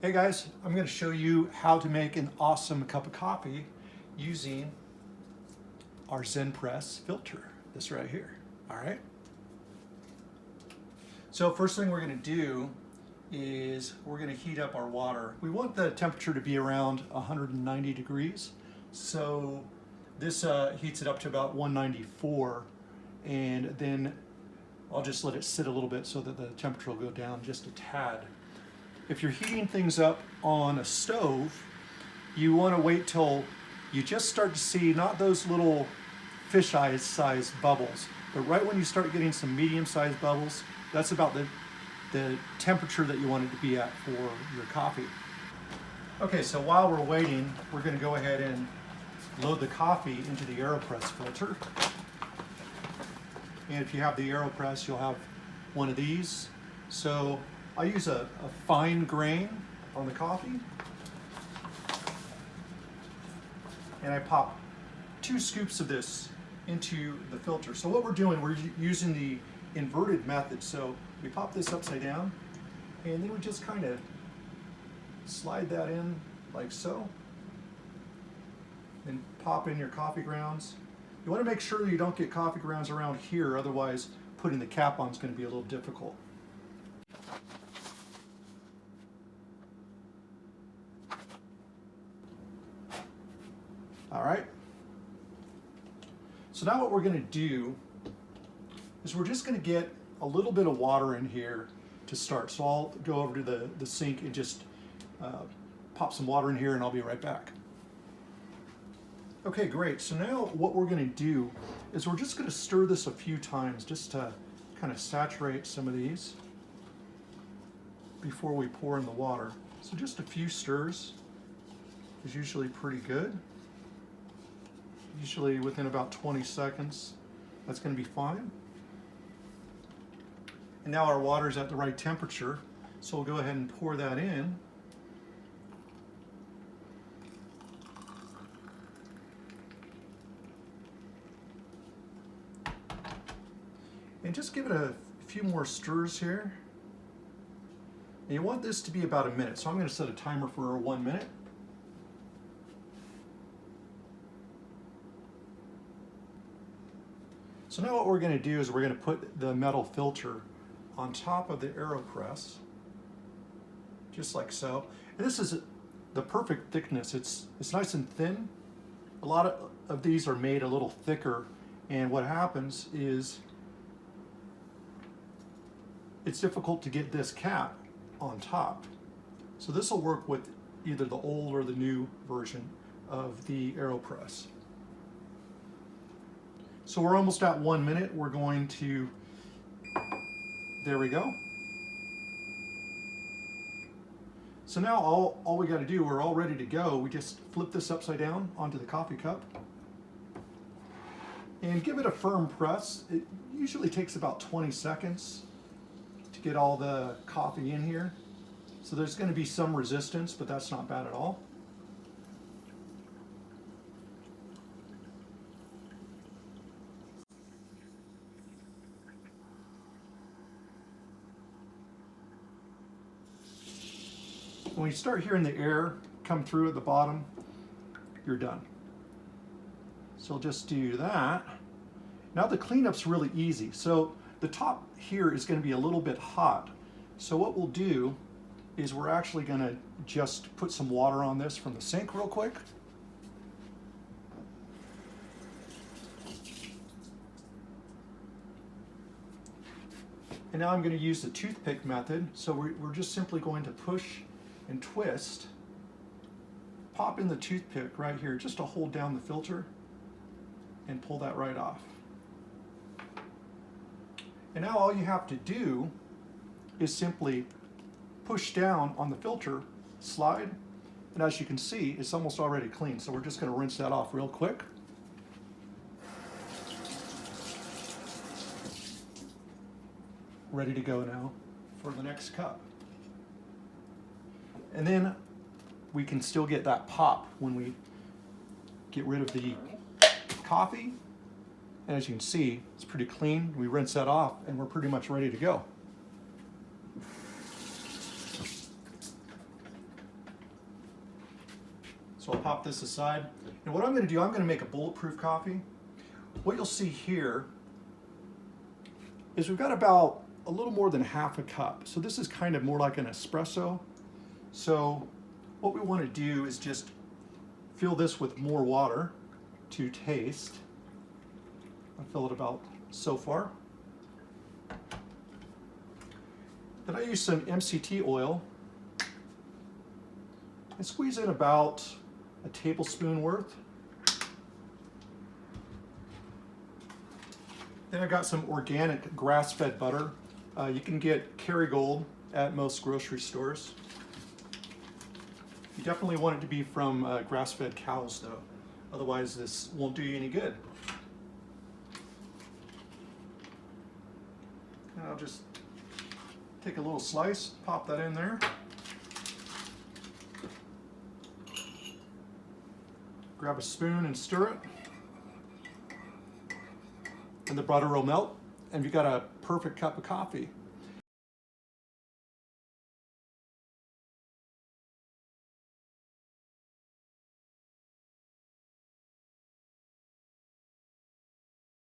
Hey guys, I'm going to show you how to make an awesome cup of coffee using our ZenPress filter, this right here. All right. So first thing we're going to do is we're going to heat up our water. We want the temperature to be around 190 degrees. So this heats it up to about 194, and then I'll just let it sit a little bit so that the temperature will go down just a tad. If you're heating things up on a stove, you want to wait till you just start to see not those little fisheye sized bubbles, but right when you start getting some medium sized bubbles, that's about the temperature that you want it to be at for your coffee. Okay, so while we're waiting, we're going to go ahead and load the coffee into the Aeropress filter. And if you have the Aeropress, you'll have one of these. So I use a fine grain on the coffee, and I pop 2 scoops of this into the filter. So what we're doing, we're using the inverted method. So we pop this upside down, and then we just kind of slide that in like so. Then pop in your coffee grounds. You want to make sure you don't get coffee grounds around here, otherwise putting the cap on is going to be a little difficult. All right. So now what we're going to do is we're just going to get a little bit of water in here to start. So I'll go over to the sink and just pop some water in here, and I'll be right back. Okay, great. So now what we're going to do is we're just going to stir this a few times just to kind of saturate some of these before we pour in the water. So just a few stirs is usually pretty good. Usually within about 20 seconds, that's going to be fine. And now our water is at the right temperature, so we'll go ahead and pour that in. And just give it a few more stirs here. And you want this to be about a minute, so I'm going to set a timer for 1 minute. So now what we're going to do is we're going to put the metal filter on top of the Aeropress, just like so. And this is the perfect thickness. It's nice and thin. A lot of these are made a little thicker, and what happens is it's difficult to get this cap on top. So this will work with either the old or the new version of the Aeropress. So we're almost at 1 minute. We're going to, there we go. So now all we got to do, we're all ready to go. We just flip this upside down onto the coffee cup and give it a firm press. It usually takes about 20 seconds to get all the coffee in here. So there's going to be some resistance, but that's not bad at all. When you start hearing the air come through at the bottom, you're done. So I'll just do that. Now the cleanup's really easy. So the top here is going to be a little bit hot. So what we'll do is we're actually going to just put some water on this from the sink real quick. And now I'm going to use the toothpick method. So we're just simply going to push and twist, pop in the toothpick right here just to hold down the filter and pull that right off. And now all you have to do is simply push down on the filter, slide, and as you can see, it's almost already clean. So we're just going to rinse that off real quick. Ready to go now for the next cup. And then we can still get that pop when we get rid of the coffee. And as you can see, it's pretty clean. We rinse that off and we're pretty much ready to go. So I'll pop this aside. And what I'm going to do, I'm going to make a bulletproof coffee. What you'll see here is we've got about a little more than half a cup. So this is kind of more like an espresso. So what we want to do is just fill this with more water to taste. I fill it about so far. Then I use some MCT oil and squeeze in about a tablespoon worth. Then I've got some organic grass-fed butter. You can get Kerrygold at most grocery stores. You definitely want it to be from grass-fed cows though, otherwise this won't do you any good. And I'll just take a little slice, pop that in there. Grab a spoon and stir it. And the butter will melt, and you've got a perfect cup of coffee.